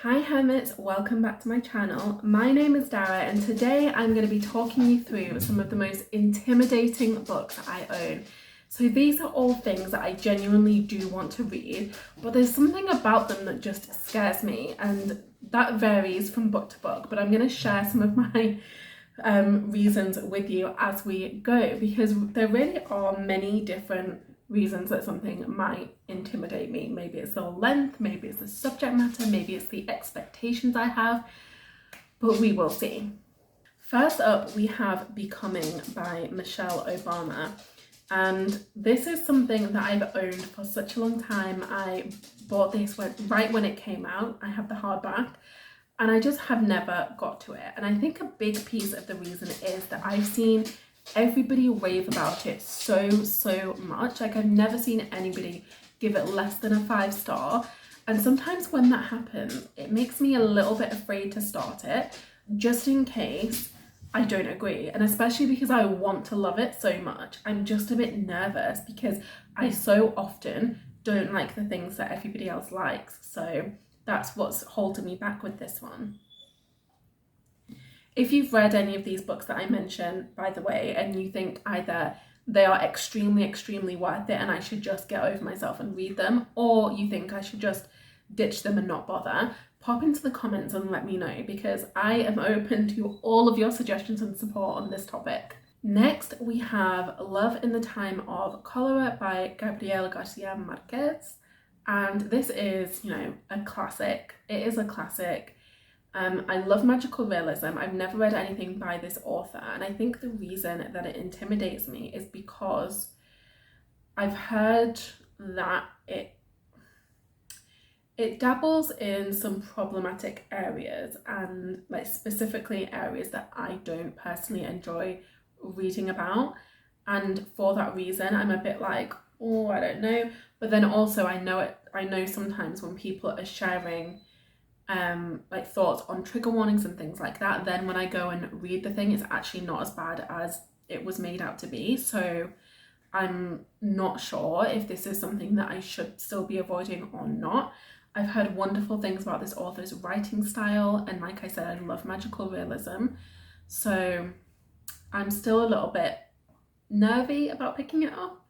Hi Hermits, welcome back to my channel. My name is Dara and today I'm going to be talking you through some of the most intimidating books that I own. So these are all things that I genuinely do want to read, but there's something about them that just scares me, and that varies from book to book, but I'm going to share some of my reasons with you as we go, because there really are many different reasons that something might intimidate me. Maybe it's the length, maybe it's the subject matter, maybe it's the expectations I have, but we will see. First up, we have Becoming by Michelle Obama. And this is something that I've owned for such a long time. I bought this right when it came out. I have the hardback and I just have never got to it. And I think a big piece of the reason is that I've seen everybody rave about it so much. Like, I've never seen anybody give it less than a 5-star. And sometimes when that happens, it makes me a little bit afraid to start it, just in case I don't agree. And especially because I want to love it so much, I'm just a bit nervous because I so often don't like the things that everybody else likes. So that's what's holding me back with this one. If you've read any of these books that I mentioned, by the way, and you think either they are extremely worth it and I should just get over myself and read them, or you think I should just ditch them and not bother, pop into the comments and let me know, because I am open to all of your suggestions and support on this topic. Next, we have Love in the Time of Cholera by Gabriel Garcia Marquez. And this is, a classic. It is a classic. I love magical realism. I've never read anything by this author, and I think the reason that it intimidates me is because I've heard that it dabbles in some problematic areas, and like specifically areas that I don't personally enjoy reading about, and for that reason I'm a bit like, oh, I don't know. But then also I know sometimes when people are sharing like thoughts on trigger warnings and things like that, then when I go and read the thing, it's actually not as bad as it was made out to be. So I'm not sure if this is something that I should still be avoiding or not. I've heard wonderful things about this author's writing style, and like I said, I love magical realism, so I'm still a little bit nervy about picking it up.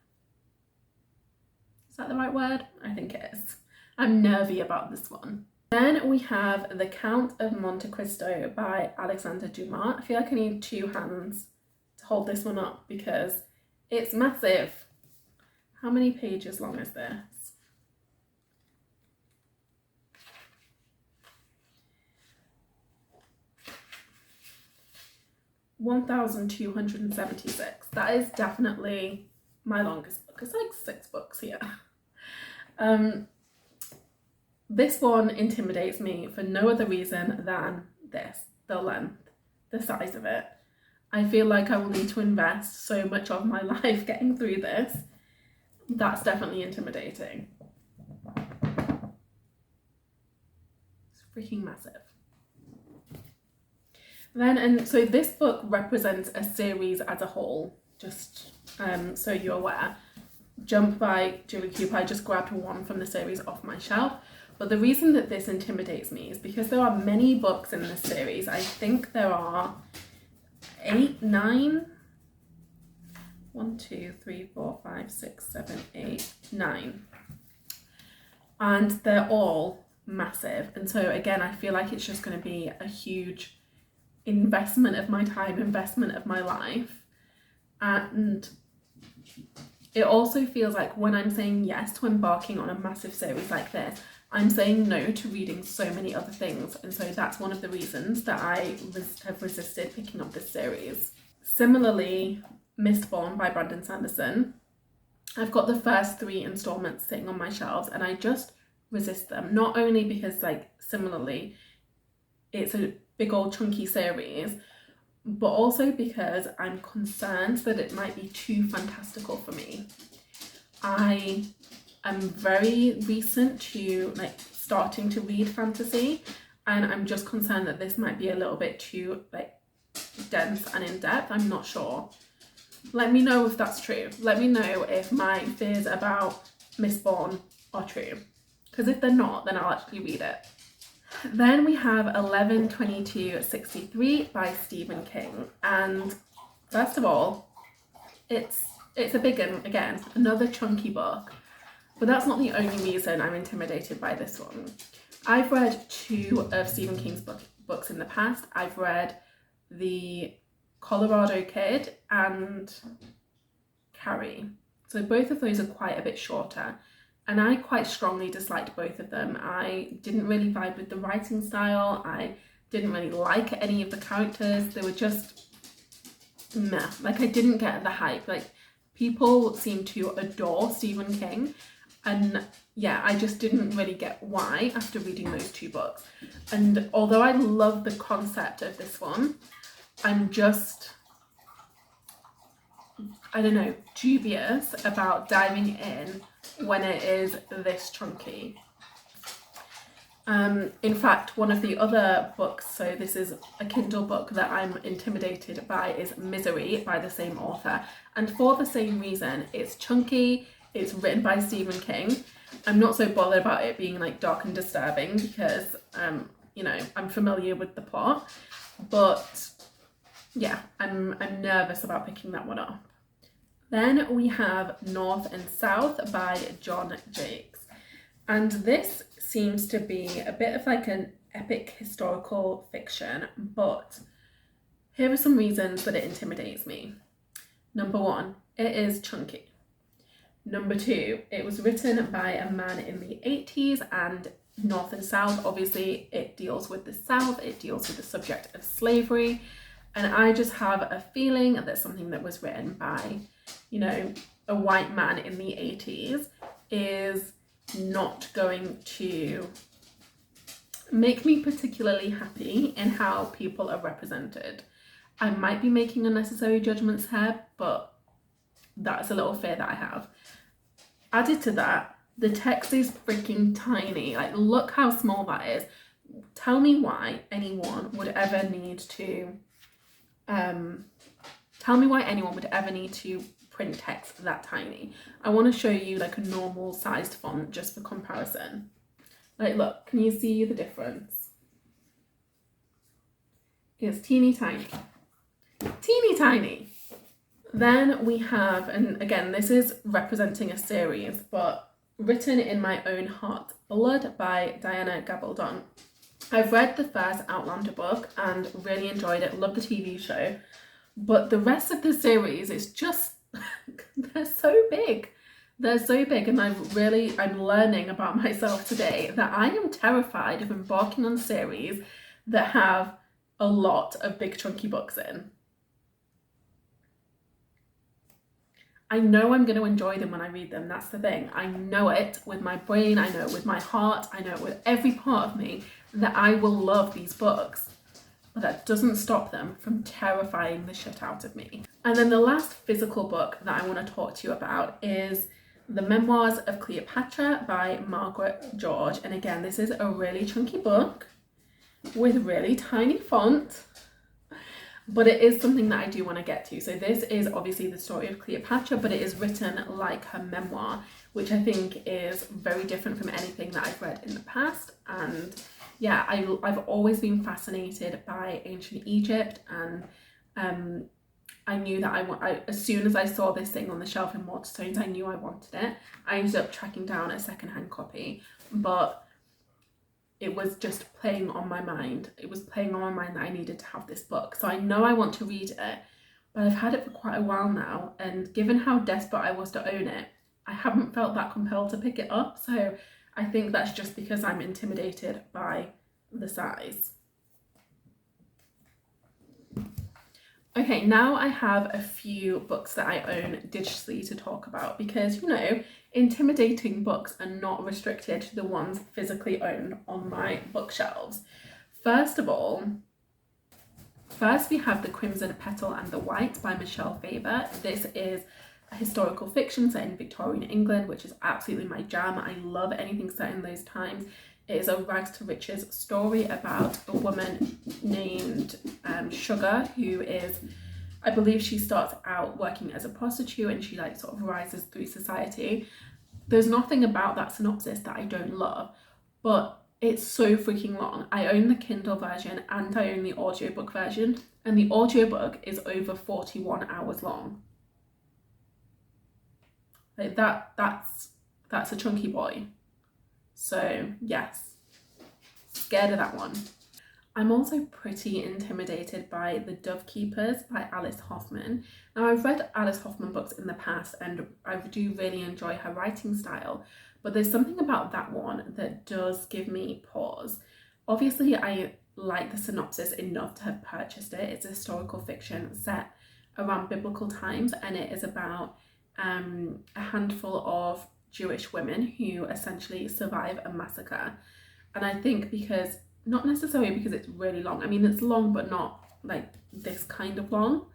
Is that the right word? I think it is. I'm nervy about this one. Then we have The Count of Monte Cristo by Alexander Dumas. I feel like I need 2 hands to hold this one up because it's massive. How many pages long is this? (1,276). That is definitely my longest book. It's like 6 books here. This one intimidates me for no other reason than this, the length, the size of it. I feel like I will need to invest so much of my life getting through this. That's definitely intimidating. It's freaking massive. So this book represents a series as a whole, just so you're aware. Jump by Julie Cooper. I just grabbed one from the series off my shelf. But the reason that this intimidates me is because there are many books in this series. I think there are 8, 9, 1, 2, 3, 4, 5, 6, 7, 8, 9. And they're all massive. And so again, I feel like it's just going to be a huge investment of my time, investment of my life. And it also feels like when I'm saying yes to embarking on a massive series like this, I'm saying no to reading so many other things, and so that's one of the reasons that I have resisted picking up this series. Similarly, Mistborn by Brandon Sanderson. I've got the first 3 installments sitting on my shelves and I just resist them, not only because, like, similarly it's a big old chunky series, but also because I'm concerned that it might be too fantastical for me. I'm very recent to starting to read fantasy, and I'm just concerned that this might be a little bit too dense and in-depth. I'm not sure. Let me know if that's true. Let me know if my fears about Mistborn are true, because if they're not, then I'll actually read it. Then we have 11/22/63 by Stephen King. And first of all, it's a big one, again, another chunky book. But that's not the only reason I'm intimidated by this one. I've read 2 of Stephen King's books in the past. I've read The Colorado Kid and Carrie. So both of those are quite a bit shorter. And I quite strongly disliked both of them. I didn't really vibe with the writing style. I didn't really like any of the characters. They were just meh. Like, I didn't get the hype. Like, people seem to adore Stephen King. And yeah, I just didn't really get why after reading those 2 books. And although I love the concept of this one, I'm just, I don't know, dubious about diving in when it is this chunky. In fact, one of the other books, so this is a Kindle book that I'm intimidated by, is Misery by the same author. And for the same reason, it's chunky, it's written by Stephen King. I'm not so bothered about it being like dark and disturbing because, you know, I'm familiar with the plot. But yeah, I'm nervous about picking that one up. Then we have North and South by John Jakes. And this seems to be a bit of like an epic historical fiction, but here are some reasons that it intimidates me. Number 1, it is chunky. Number 2, it was written by a man in the 80s, and North and South, obviously it deals with the South, it deals with the subject of slavery, and I just have a feeling that something that was written by, you know, a white man in the 80s is not going to make me particularly happy in how people are represented. I might be making unnecessary judgments here, but that's a little fear that I have. Added to that, the text is freaking tiny. Like, look how small that is. Tell me why anyone would ever need to print text that tiny. I want to show you like a normal sized font just for comparison. Like, look, can you see the difference? It's teeny tiny. Teeny tiny. Then we have, and again, this is representing a series, but Written in My Own Heart's Blood by Diana Gabaldon. I've read the first Outlander book and really enjoyed it, loved the TV show, but the rest of the series is just, they're so big. They're so big, and I'm learning about myself today that I am terrified of embarking on series that have a lot of big chunky books in. I know I'm going to enjoy them when I read them, that's the thing. I know it with my brain, I know it with my heart, I know it with every part of me that I will love these books. But that doesn't stop them from terrifying the shit out of me. And then the last physical book that I want to talk to you about is The Memoirs of Cleopatra by Margaret George. And again, this is a really chunky book with really tiny font. But it is something that I do want to get to. So this is obviously the story of Cleopatra, but it is written like her memoir, which I think is very different from anything that I've read in the past. And yeah, I've always been fascinated by ancient Egypt, and I knew that as soon as I saw this thing on the shelf in Waterstones, I knew I wanted it. I ended up tracking down a secondhand copy, but it was just playing on my mind. It was playing on my mind that I needed to have this book. So I know I want to read it, but I've had it for quite a while now. And given how desperate I was to own it, I haven't felt that compelled to pick it up. So I think that's just because I'm intimidated by the size. Okay, now I have a few books that I own digitally to talk about because, you know, intimidating books are not restricted to the ones physically owned on my bookshelves. First we have The Crimson Petal and the White by Michelle Faber. This is a historical fiction set in Victorian England, which is absolutely my jam. I love anything set in those times. It is a rags to riches story about a woman named Sugar, who is, I believe she starts out working as a prostitute and she like sort of rises through society. There's nothing about that synopsis that I don't love, but It's so freaking long. I own the Kindle version and I own the audiobook version, and the audiobook is over 41 hours long. Like that's a chunky boy. So yes, scared of that one. I'm also pretty intimidated by The Dove Keepers by Alice Hoffman. Now, I've read Alice Hoffman books in the past and I do really enjoy her writing style, but there's something about that one that does give me pause. Obviously, I like the synopsis enough to have purchased it. It's a historical fiction set around biblical times, and it is about a handful of Jewish women who essentially survive a massacre. And I think not necessarily because it's really long. I mean, it's long, but not like this kind of long.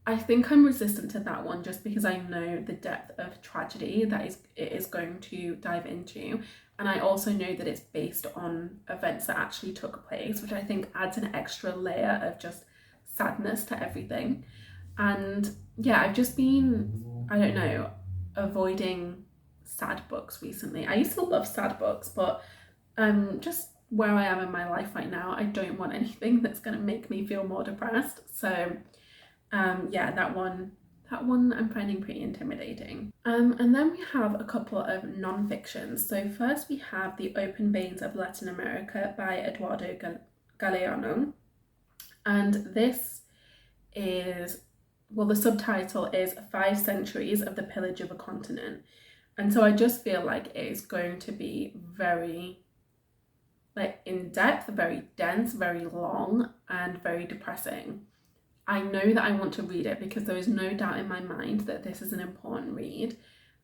I think I'm resistant to that one just because I know the depth of tragedy that it is going to dive into. And I also know that it's based on events that actually took place, which I think adds an extra layer of just sadness to everything. And yeah, I've just been, I don't know, avoiding sad books recently. I used to love sad books, but just where I am in my life right now, I don't want anything that's going to make me feel more depressed. So yeah, that one I'm finding pretty intimidating. And then we have a couple of non-fictions. So first we have The Open Veins of Latin America by Eduardo Galeano. And this is, well, the subtitle is 5 Centuries of the Pillage of a Continent. And so I just feel like it is going to be very in depth, very dense, very long, and very depressing. I know that I want to read it because there is no doubt in my mind that this is an important read.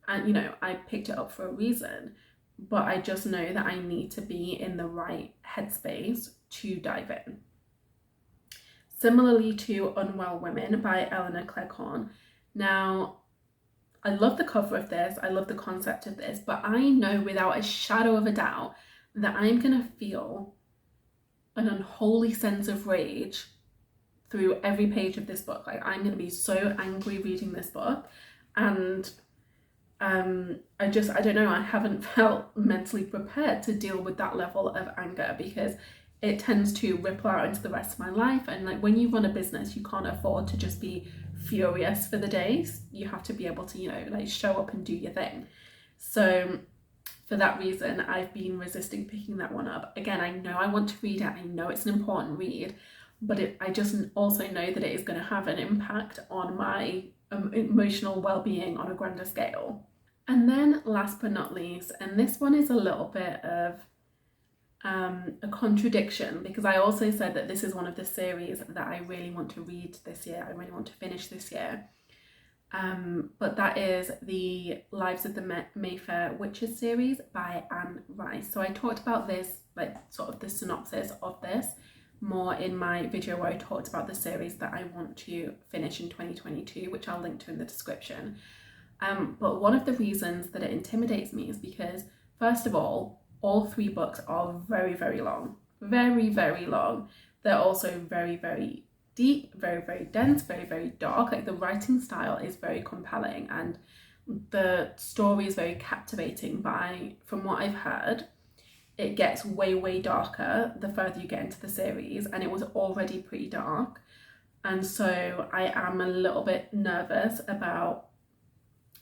And, you know, I picked it up for a reason, but I just know that I need to be in the right headspace to dive in. Similarly to Unwell Women by Eleanor Cleghorn. Now, I love the cover of this, I love the concept of this, but I know without a shadow of a doubt that I'm gonna feel an unholy sense of rage through every page of this book. Like, I'm gonna be so angry reading this book, and I don't know, I haven't felt mentally prepared to deal with that level of anger because it tends to ripple out into the rest of my life. And like, when you run a business, you can't afford to just be furious for the days. You have to be able to, you know, like show up and do your thing. So for that reason, I've been resisting picking that one up. Again, I know I want to read it. I know it's an important read, but I just also know that it is going to have an impact on my emotional well-being on a grander scale. And then last but not least, and this one is a little bit of a contradiction, because I also said that this is one of the series that I really want to read this year. I really want to finish this year. But that is the Lives of the Mayfair Witches series by Anne Rice. So I talked about this, like sort of the synopsis of this, more in my video where I talked about the series that I want to finish in 2022, which I'll link to in the description. But one of the reasons that it intimidates me is because, first of all 3 books are very, very long. Very, very long. They're also very, very deep, very, very dense, very, very dark. Like, the writing style is very compelling and the story is very captivating, but from what I've heard, it gets way, way darker the further you get into the series, and it was already pretty dark. And so I am a little bit nervous about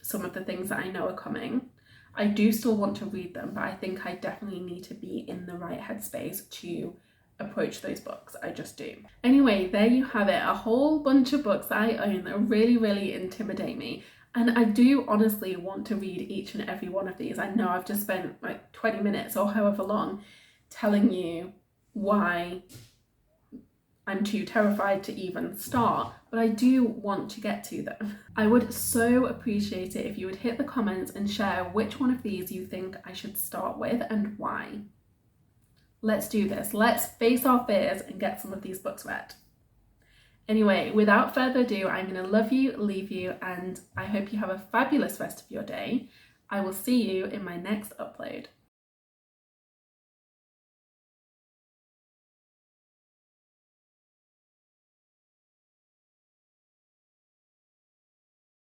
some of the things that I know are coming. I do still want to read them, but I think I definitely need to be in the right headspace to approach those books. I just do. Anyway, there you have it. A whole bunch of books that I own that really, really intimidate me. And I do honestly want to read each and every one of these. I know I've just spent like 20 minutes or however long telling you why I'm too terrified to even start, but I do want to get to them. I would so appreciate it if you would hit the comments and share which one of these you think I should start with and why. Let's do this. Let's face our fears and get some of these books read. Anyway, without further ado, I'm going to love you, leave you, and I hope you have a fabulous rest of your day. I will see you in my next upload.